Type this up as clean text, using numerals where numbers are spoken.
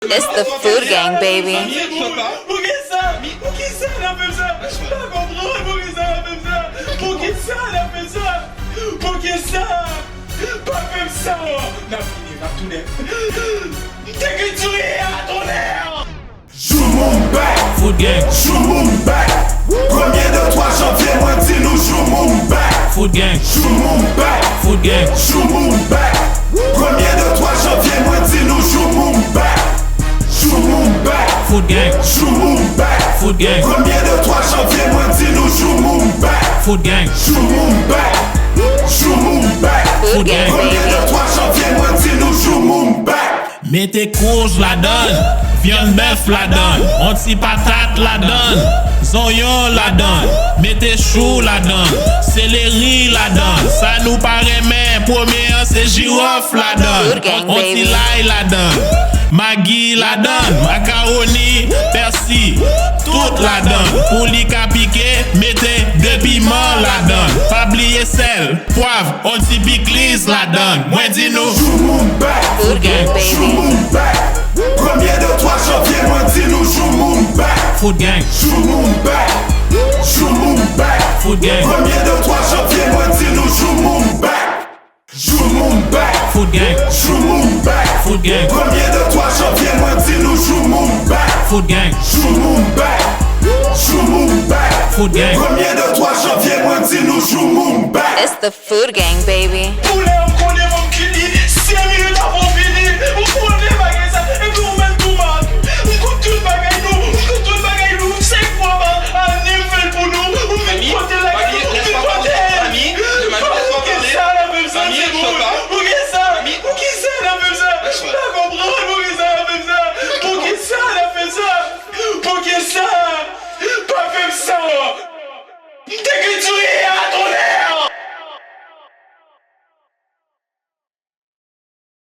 It's the food gang, baby. Pour qui ça? Pour qui ça elle a fait ça? Pas comprendre pour qui ça elle a fait ça? Pour qui ça elle a fait ça? Pour qui ça? Pas même ça! N'a fini, n'a tout l'air. T'es que tu es à ton air! Joue mon back, Food gang, joue mon back. Premier de 3 janvier, moi dis nous joue mon back. food gang, Joue mon back, food gang, joue mon back. Premier de 3 janvier, moi dis nous joue mon back. Joue mon back, food gang, joue mon back. food gang, Premier de 3 janvier, moi dis nous joue mon back. food gang, Joue mon back, joue mon back. Food gang, Premier baby. de 3 janvier, moi dis nous joue mon back. mettez courge la donne, viande bœuf la donne, anti-patate la donne, zonyon la donne, mettez chou la donne, céleri la donne, ça nous paraît mais premier c'est girofle la Food donne, gang, baby. anti-l'ail la donne, Maggi la donne, macaroni, persil, toute la donne, pour li ka piqué, mettez 2 piments la donne, pas oublier sel, poivre, anti-piclis la donne, moi dis nous, Joue mon back, Food gang, joue baby. mon back. Premier de 3 janvier, moi dis nous joue mon back. food gang, Joue mon back, joue mon back. food gang, Premier de 3 janvier, moi dis nous joue mon back. Joue mon back, food gang, joue mon back. food gang, Premier de 3 janvier, moi dis nous joue mon back. food gang, Joue mon back, joue mon back. food gang. Premier de 3 janvier, moi dis nous joue mon back. It's the food gang, baby. Poulet, on connaît mon kili. 5 minutes avant fini. On connaît bagaille ça. Et puis on met tout mal. On compte tout bagaille nous. On compte tout bagaille nous. 5 fois mal. Un niveau pour nous. On met de côté la gueule. On met de côté. Pour qui ça elle a fait ça? C'est bon. Pour qui ça? Pour qui ça elle a fait ça? Pas comprendre pour qui ça elle a fait ça? Pour qui ça elle a fait ça? Pour qui ça? Pas fait ça. T'es